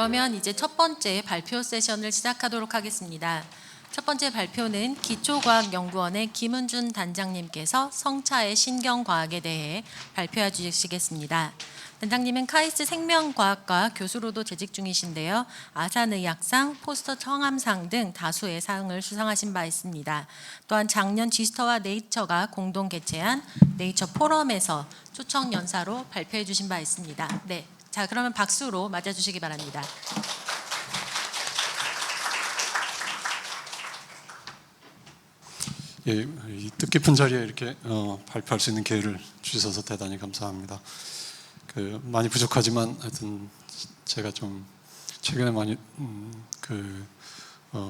그러면 이제 첫 번째 발표 세션을 시작하도록 하겠습니다. 첫 번째 발표는 기초과학연구원의 김은준 단장님께서 성차의 신경과학에 대해 발표해 주시겠습니다. 단장님은 카이스트 생명과학과 교수로도 재직 중이신데요. 아산의학상, 포스터 청암상 등 다수의 상을 수상하신 바 있습니다. 또한 작년 지스터와 네이처가 공동 개최한 네이처 포럼에서 초청 연사로 발표해 주신 바 있습니다. 네, 자 그러면 박수로 맞아주시기 바랍니다. 예, 이 뜻깊은 자리에 이렇게 발표할 수 있는 기회를 주셔서 대단히 감사합니다. 많이 부족하지만 하여튼 제가 좀 최근에 많이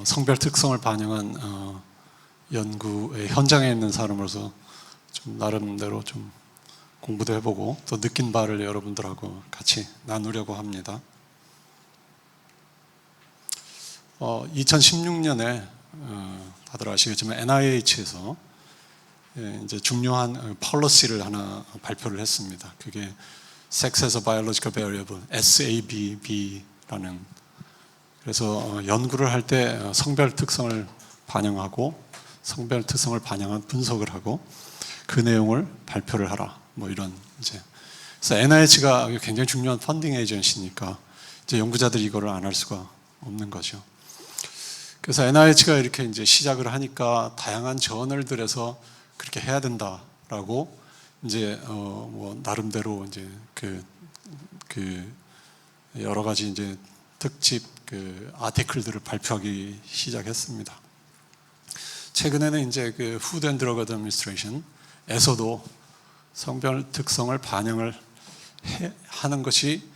성별 특성을 반영한 연구의 현장에 있는 사람으로서 좀 나름대로 좀 공부도 해보고 또 느낀 바를 여러분들하고 같이 나누려고 합니다. 2016년에 다들 아시겠지만 NIH에서 이제 중요한 폴리시를 하나 발표를 했습니다. 그게 Sex as a Biological Variable, SABV라는, 그래서 연구를 할 때 성별 특성을 반영하고 성별 특성을 반영한 분석을 하고 그 내용을 발표를 하라, 뭐 이런 이제. 그래서 NIH가 굉장히 중요한 펀딩 에이전시니까 이제 연구자들이 이거를 안 할 수가 없는 거죠. 그래서 NIH가 이렇게 이제 시작을 하니까 다양한 저널들에서 그렇게 해야 된다라고 이제 뭐 나름대로 이제 여러 가지 이제 특집 아티클들을 발표하기 시작했습니다. 최근에는 이제 Food and Drug Administration에서도 성별 특성을 반영을 하는 것이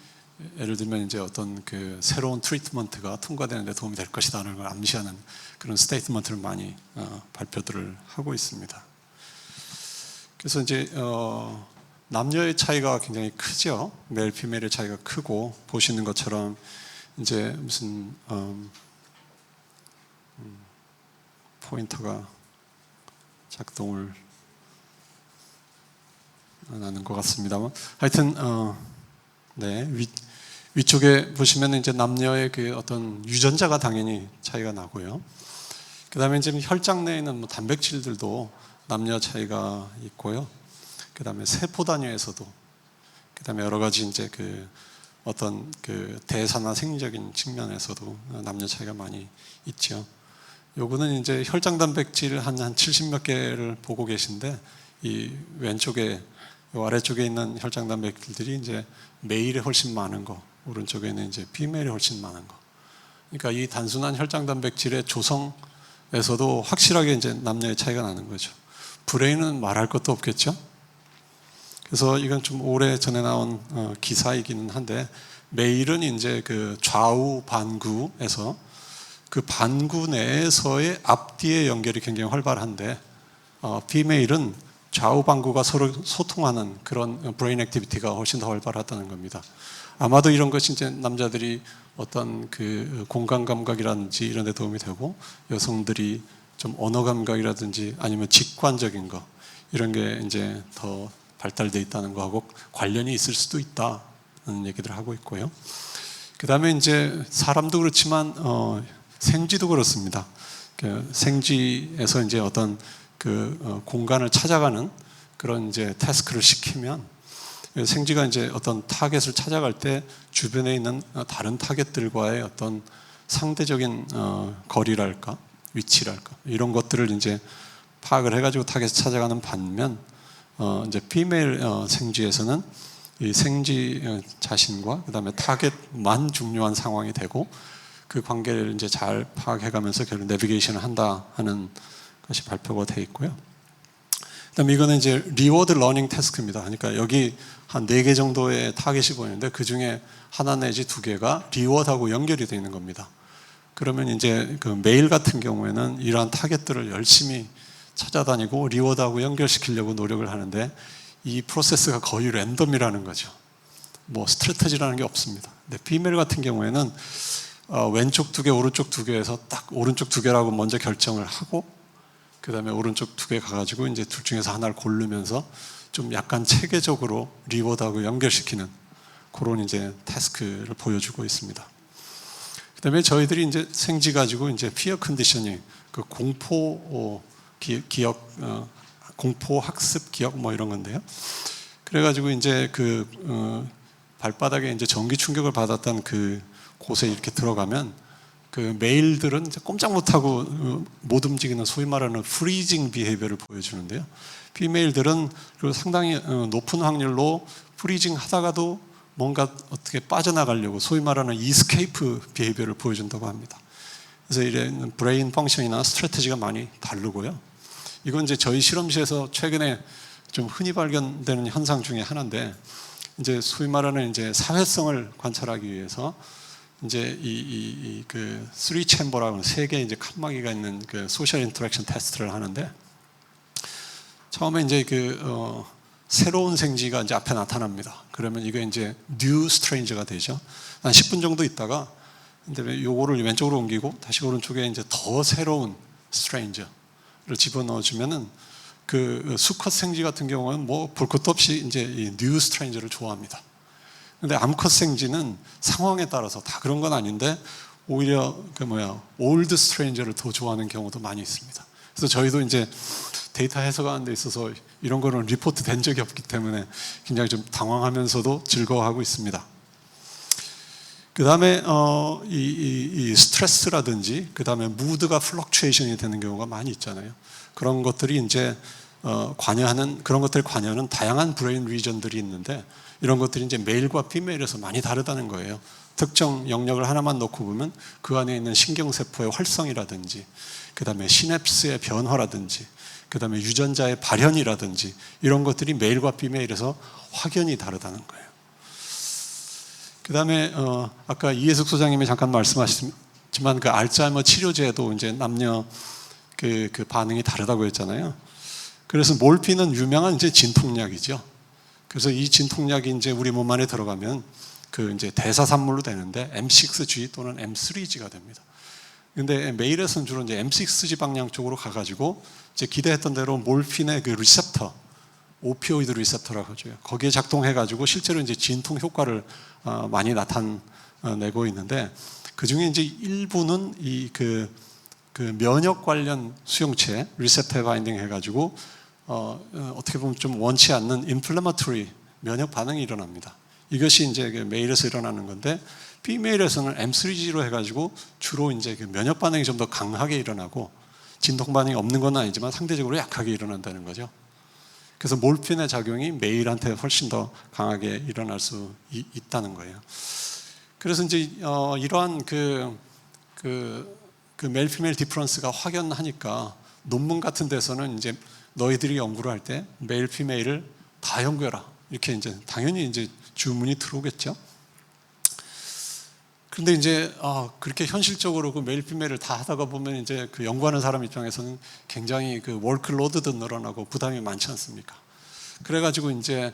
예를 들면 이제 어떤 새로운 트리트먼트가 통과되는 데 도움이 될 것이다라는 걸 암시하는 그런 스테이트먼트를 많이 발표들을 하고 있습니다. 그래서 이제 남녀의 차이가 굉장히 크죠. 메일, 피메일의 차이가 크고, 보시는 것처럼 이제 무슨 포인터가 작동을 안 하는 것 같습니다만, 하여튼 네, 위쪽에 보시면 이제 남녀의 어떤 유전자가 당연히 차이가 나고요. 그 다음에 이제 혈장 내에 있는 뭐 단백질들도 남녀 차이가 있고요. 그 다음에 세포 단위에서도, 그 다음에 여러 가지 이제 어떤 대사나 생리적인 측면에서도 남녀 차이가 많이 있죠. 요거는 이제 혈장 단백질 한 70몇 개를 보고 계신데, 이 왼쪽에, 요 아래쪽에 있는 혈장 단백질들이 이제 메일에 훨씬 많은 거, 오른쪽에는 이제 피메일에 훨씬 많은 거. 그러니까 이 단순한 혈장 단백질의 조성에서도 확실하게 이제 남녀의 차이가 나는 거죠. 브레인은 말할 것도 없겠죠. 그래서 이건 좀 오래 전에 나온 기사이기는 한데, 메일은 이제 좌우 반구에서 그 반구 내에서의 앞뒤의 연결이 굉장히 활발한데, 피메일은 좌우 반구가 서로 소통하는 그런 브레인 액티비티가 훨씬 더 활발하다는 겁니다. 아마도 이런 것이 이제 남자들이 어떤 공간 감각이라든지 이런 데 도움이 되고, 여성들이 좀 언어 감각이라든지 아니면 직관적인 거, 이런 게 이제 더 발달되어 있다는 거하고 관련이 있을 수도 있다는 얘기들을 하고 있고요. 그 다음에 이제 사람도 그렇지만 생쥐도 그렇습니다. 생쥐에서 이제 어떤 공간을 찾아가는 그런 이제 태스크를 시키면, 생쥐가 이제 어떤 타겟을 찾아갈 때 주변에 있는 다른 타겟들과의 어떤 상대적인 거리랄까, 위치랄까, 이런 것들을 이제 파악을 해가지고 타겟을 찾아가는 반면, 이제 피메일 생쥐에서는 이 생쥐 자신과 그 다음에 타겟만 중요한 상황이 되고, 그 관계를 이제 잘 파악해가면서 결국 내비게이션을 한다 하는 것이 발표가 되어 있고요. 그다음에 이거는 이제 리워드 러닝 태스크입니다. 그러니까 여기 한 4개 정도의 타겟이 보이는데, 그 중에 하나 내지 2개가 리워드하고 연결이 되어 있는 겁니다. 그러면 이제 메일 같은 경우에는 이러한 타겟들을 열심히 찾아다니고 리워드하고 연결시키려고 노력을 하는데, 이 프로세스가 거의 랜덤이라는 거죠. 뭐 스트래테지라는 게 없습니다. 근데 피메일 같은 경우에는 왼쪽 2개, 오른쪽 2개에서 딱 오른쪽 2개라고 먼저 결정을 하고, 그 다음에 오른쪽 2개 가가지고 이제 둘 중에서 하나를 고르면서 좀 약간 체계적으로 리워드하고 연결시키는 그런 이제 태스크를 보여주고 있습니다. 그다음에 저희들이 이제 생지 가지고 이제 피어 컨디셔닝, 그 공포 기억, 공포 학습 기억 뭐 이런 건데요. 그래가지고 이제 발바닥에 이제 전기 충격을 받았던 그 곳에 이렇게 들어가면 그 메일들은 이제 꼼짝 못하고 못 움직이는 소위 말하는 프리징 비헤이비어를 보여주는데요. 피메일들은 상당히 높은 확률로 프리징 하다가도 뭔가 어떻게 빠져나가려고 소위 말하는 이스케이프 비헤이비어를 보여준다고 합니다. 그래서 이런 브레인 펑션이나 스트래티지가 많이 다르고요. 이건 이제 저희 실험실에서 최근에 좀 흔히 발견되는 현상 중에 하나인데, 이제 소위 말하는 이제 사회성을 관찰하기 위해서 이제 그 3챔버라고 세 개의 이제 칸막이가 있는 그 소셜 인터랙션 테스트를 하는데, 처음에 이제 새로운 생쥐가 이제 앞에 나타납니다. 그러면 이게 이제 뉴 스트레인저가 되죠. 한 10분 정도 있다가 근데 요거를 왼쪽으로 옮기고 다시 오른쪽에 이제 더 새로운 스트레인저를 집어넣어 주면은 그 수컷 생쥐 같은 경우는 뭐 볼 것도 없이 이제 이 뉴 스트레인저를 좋아합니다. 근데 암컷 생쥐는 상황에 따라서 다 그런 건 아닌데 오히려 올드 스트레인저를 더 좋아하는 경우도 많이 있습니다. 그래서 저희도 이제 데이터 해석하는 데 있어서 이런 거는 리포트 된 적이 없기 때문에 굉장히 좀 당황하면서도 즐거워하고 있습니다. 그 다음에 이 스트레스라든지 그 다음에 무드가 플럭추에이션이 되는 경우가 많이 있잖아요. 그런 것들이 이제 그런 것들을 관여하는 다양한 브레인 리전들이 있는데, 이런 것들이 이제 메일과 피메일에서 많이 다르다는 거예요. 특정 영역을 하나만 놓고 보면 그 안에 있는 신경세포의 활성이라든지, 그 다음에 시냅스의 변화라든지, 그 다음에 유전자의 발현이라든지, 이런 것들이 메일과 피메일에서 확연히 다르다는 거예요. 그 다음에 아까 이해숙 소장님이 잠깐 말씀하셨지만 그 알츠하이머 치료제도 이제 남녀 그 반응이 다르다고 했잖아요. 그래서 몰피는 유명한 이제 진통약이죠. 그래서 이 진통약이 이제 우리 몸 안에 들어가면 그 이제 대사산물로 되는데 M6G 또는 M3G가 됩니다. 근데 메일에서는 주로 이제 M6G 방향 쪽으로 가가지고 이제 기대했던 대로 몰핀의 그 리셉터, 오피오이드 리셉터라고 하죠. 거기에 작동해가지고 실제로 이제 진통 효과를 많이 나타내고 있는데, 그 중에 이제 일부는 그 면역 관련 수용체 리셉터에 바인딩 해가지고 어떻게 보면 좀 원치 않는 인플라마토리 면역 반응이 일어납니다. 이것이 이제 메일에서 일어나는 건데, 피메일에서는 M3G로 해가지고 주로 이제 면역 반응이 좀 더 강하게 일어나고 진통 반응이 없는 건 아니지만 상대적으로 약하게 일어난다는 거죠. 그래서 몰핀의 작용이 메일한테 훨씬 더 강하게 일어날 수 있다는 거예요. 그래서 이제 이러한 메일 피메일 디퍼런스가 확연하니까 논문 같은 데서는 이제 너희들이 연구를 할 때 메일 피메일을 다 연구해라, 이렇게 이제 당연히 이제 주문이 들어오겠죠. 그런데 이제 그렇게 현실적으로 그 메일 피메일을 다 하다가 보면 이제 그 연구하는 사람 입장에서는 굉장히 그 워크로드도 늘어나고 부담이 많지 않습니까? 그래가지고 이제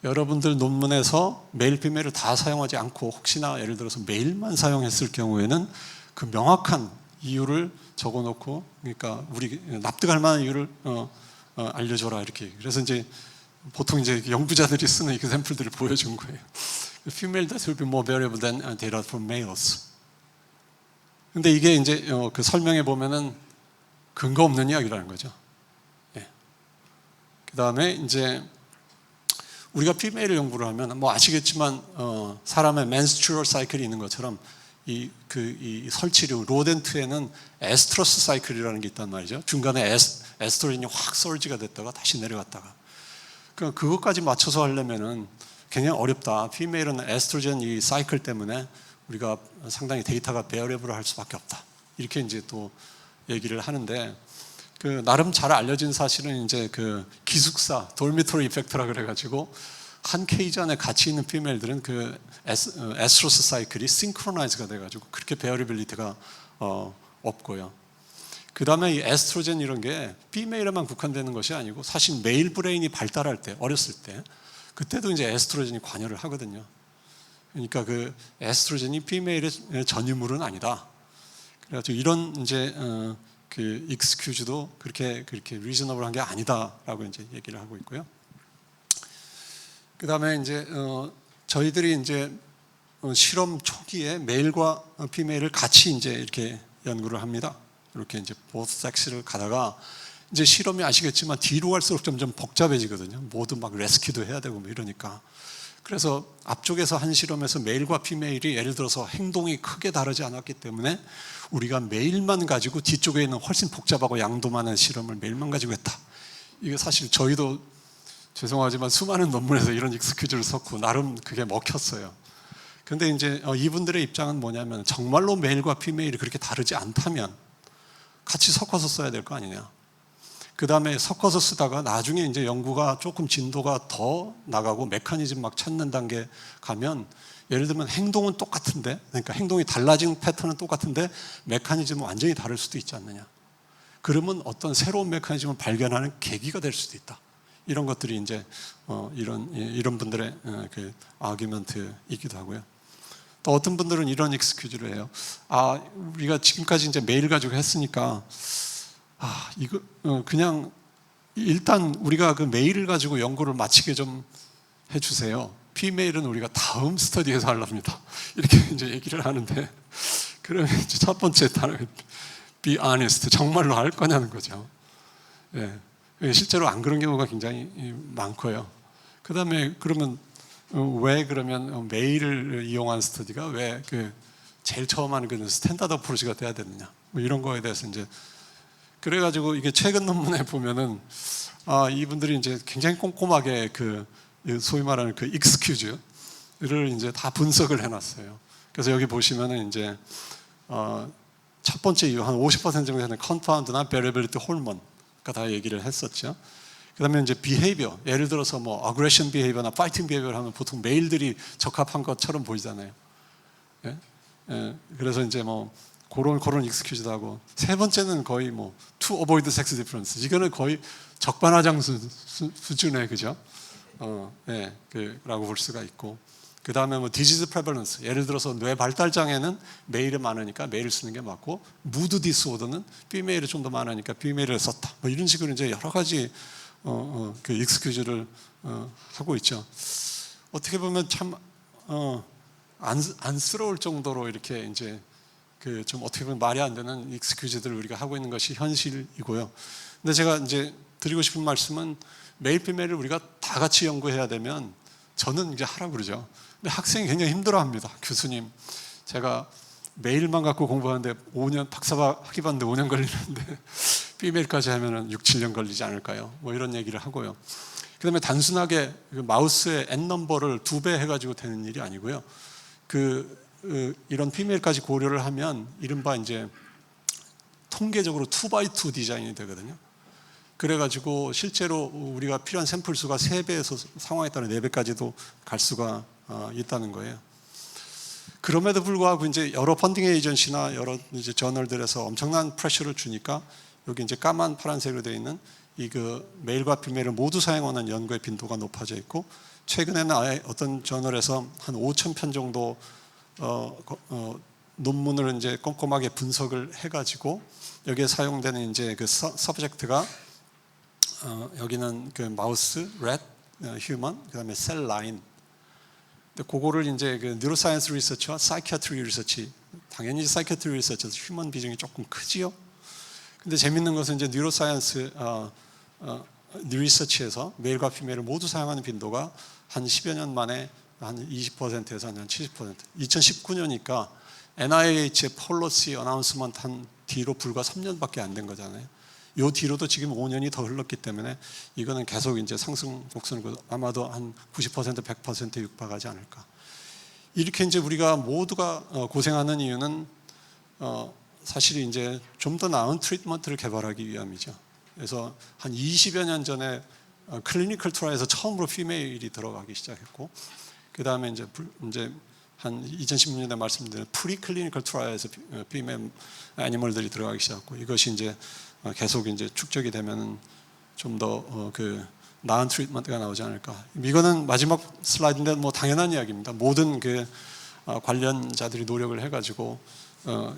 여러분들 논문에서 메일 피메일을 다 사용하지 않고 혹시나 예를 들어서 메일만 사용했을 경우에는 그 명확한 이유를 적어놓고, 그러니까 우리 납득할 만한 이유를 알려줘라, 이렇게. 그래서 이제 보통 이제 연구자들이 쓰는 example들을 보여준 거예요. Female that will be more variable than data from males. 근데 이게 이제 그 설명에 보면은 근거 없는 이야기라는 거죠. 예. 그 다음에 이제 우리가 피메일 연구를 하면 뭐 아시겠지만 사람의 menstrual 사이클이 있는 것처럼 이 설치류 로덴트에는 에스트로스 사이클이라는 게 있단 말이죠. 중간에 에스트로겐이 확 설지가 됐다가 다시 내려갔다가. 그러니까 그것까지 맞춰서 하려면은 굉장히 어렵다. 피메일은 에스트로겐 이 사이클 때문에 우리가 상당히 데이터가 베어레블을 할 수밖에 없다. 이렇게 이제 또 얘기를 하는데, 그 나름 잘 알려진 사실은 이제 그 기숙사 돌미토리 이펙트라 그래가지고 한 케이지 안에 같이 있는 피메일들은 그 에스트로스 사이클이 싱크로나이즈가 돼가지고 그렇게 베어리빌리티가 없고요. 그 다음에 이 에스트로겐 이런 게 피메일에만 국한되는 것이 아니고 사실 메일 브레인이 발달할 때, 어렸을 때 그때도 이제 에스트로겐이 관여를 하거든요. 그러니까 그 에스트로겐이 피메일의 전유물은 아니다. 그래가지고 이런 이제 그 익스큐즈도 그렇게 리저너블한 게 아니다라고 이제 얘기를 하고 있고요. 그 다음에 이제 저희들이 이제 실험 초기에 메일과 피메일을 같이 이제 이렇게 연구를 합니다. 이렇게 이제 both sex를 가다가 이제 실험이 아시겠지만 뒤로 갈수록 점점 복잡해지거든요. 모두 막 레스큐도 해야 되고 뭐 이러니까. 그래서 앞쪽에서 한 실험에서 메일과 피메일이 예를 들어서 행동이 크게 다르지 않았기 때문에 우리가 메일만 가지고 뒤쪽에 있는 훨씬 복잡하고 양도 많은 실험을 메일만 가지고 했다. 이게 사실 저희도 죄송하지만 수많은 논문에서 이런 익스큐즈를 썼고 나름 그게 먹혔어요. 그런데 이제 이분들의 입장은 뭐냐면 정말로 메일과 피메일이 그렇게 다르지 않다면 같이 섞어서 써야 될 거 아니냐. 그 다음에 섞어서 쓰다가 나중에 이제 연구가 조금 진도가 더 나가고 메커니즘 막 찾는 단계 가면 예를 들면 행동은 똑같은데, 그러니까 행동이 달라진 패턴은 똑같은데 메커니즘은 완전히 다를 수도 있지 않느냐. 그러면 어떤 새로운 메커니즘을 발견하는 계기가 될 수도 있다. 이런 것들이 이제 이런 분들의 그 아규먼트이기도 하고요. 또 어떤 분들은 이런 익스큐즈를 해요. 우리가 지금까지 이제 메일 가지고 했으니까 이거 그냥 일단 우리가 그 메일을 가지고 연구를 마치게 좀 해주세요. 피메일은 우리가 다음 스터디에서 하랍니다. 이렇게 이제 얘기를 하는데, 그러면 이제 첫 번째 단어는 be honest, 정말로 할 거냐는 거죠. 예. 실제로 안 그런 경우가 굉장히 많고요. 그 다음에 그러면 왜 그러면 메일을 이용한 스터디가 왜 그 제일 처음 하는 그 스탠다드 어프로치가 돼야 되느냐, 뭐 이런 거에 대해서 이제 그래가지고 이게 최근 논문에 보면은 이분들이 이제 굉장히 꼼꼼하게 그 소위 말하는 그 익스큐즈를 이제 다 분석을 해놨어요. 그래서 여기 보시면은 이제 첫 번째 이유 한 50% 정도 되는 컨파운드나 베리빌리티 호르몬가 다 얘기를 했었죠. 그다음에 이제 비헤이비어, 예를 들어서 뭐 어그레션 비헤이비어나 파이팅 비헤이비어를 하면 보통 메일들이 적합한 것처럼 보이잖아요. 예? 예. 그래서 이제 뭐 그런 익스큐즈도 하고, 세 번째는 거의 뭐 to avoid sex difference, 이거는 거의 적반하장 수준의 그죠? 예, 라고 볼 수가 있고, 그 다음에 뭐 disease prevalence, 예를 들어서 뇌 발달 장애는 메일이 많으니까 메일을 쓰는 게 맞고, mood disorder는 비메일이 좀 더 많으니까 비메일을 썼다. 뭐 이런 식으로 이제 여러 가지 그 익스큐즈를 하고 있죠. 어떻게 보면 참 안쓰러울 정도로 이렇게 이제 그 좀 어떻게 보면 말이 안 되는 익스큐즈들을 우리가 하고 있는 것이 현실이고요. 근데 제가 이제 드리고 싶은 말씀은 메일 피메일을 우리가 다 같이 연구해야 되면 저는 이제 하라고 그러죠. 근데 학생이 굉장히 힘들어합니다. 교수님, 제가 메일만 갖고 공부하는데 5년 학위 받는데 5년 걸리는데 피메일까지 하면은 6, 7년 걸리지 않을까요? 뭐 이런 얘기를 하고요. 그다음에 단순하게 그 마우스의 N 넘버를 2배 해가지고 되는 일이 아니고요. 이런 피메일까지 고려를 하면 이른바 이제 통계적으로 2x2 디자인이 되거든요. 그래가지고 실제로 우리가 필요한 샘플 수가 3배에서 상황에 따라 4배까지도 갈 수가 있다는 거예요. 그럼에도 불구하고 이제 여러 펀딩 에이전시나 여러 이제 저널들에서 엄청난 프레셔를 주니까 여기 이제 까만 파란색으로 되어 있는 그 메일과 피메일을 모두 사용하는 연구의 빈도가 높아져 있고, 최근에는 아예 어떤 저널에서 한 5,000편 정도 논문을 이제 꼼꼼하게 분석을 해가지고 여기에 사용되는 이제 그 서브젝트가 여기는 그 마우스, 렛, 휴먼, 그다음에 셀 라인. 근데 그거를 이제 그 뉴로사이언스 리서치와 사이키아트리 리서치, 당연히 사이키아트리 리서치에서 휴먼 비중이 조금 크지요. 근데 재밌는 것은 이제 뉴로사이언스 리서치에서 메일과 피메일을 모두 사용하는 빈도가 한 10여 년 만에 한 20%에서 한 70%. 2019년이니까 NIH의 폴리시 어나운스먼트 한 뒤로 불과 3년밖에 안 된 거잖아요. 요 뒤로도 지금 5년이 더 흘렀기 때문에 이거는 계속 이제 상승 곡선을 아마도 한 90% 100% 육박하지 않을까. 이렇게 이제 우리가 모두가 고생하는 이유는 사실 이제 좀 더 나은 트리트먼트를 개발하기 위함이죠. 그래서 한 20여 년 전에 클리니컬 트라이에서 처음으로 피메일이 들어가기 시작했고, 그 다음에 이제 한 2016년에 말씀드린 프리클리니컬 트라이에서 피메일 애니멀들이 들어가기 시작했고, 이것이 이제 계속 이제 축적이 되면은 좀 더 그 나은 트리트먼트가 나오지 않을까. 이거는 마지막 슬라이드인데 뭐 당연한 이야기입니다. 모든 그 관련자들이 노력을 해가지고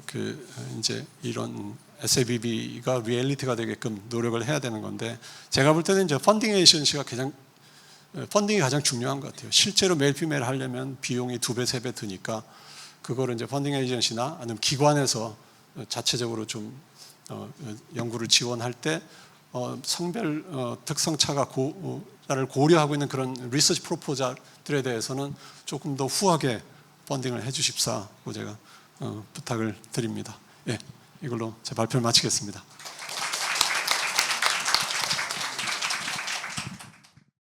그 이제 이런 SABB가 리얼리티가 되게끔 노력을 해야 되는 건데, 제가 볼 때는 이제 펀딩 에이전시가 가장 펀딩이 가장 중요한 것 같아요. 실제로 메일 피메일 하려면 비용이 2배, 3배 드니까 그거를 이제 펀딩 에이전시나 아니면 기관에서 자체적으로 좀 연구를 지원할 때 성별 특성차가 를 고려하고 있는 그런 리서치 프로포저들에 대해서는 조금 더 후하게 펀딩을 해주십사고 제가 부탁을 드립니다. 예, 이걸로 제 발표를 마치겠습니다.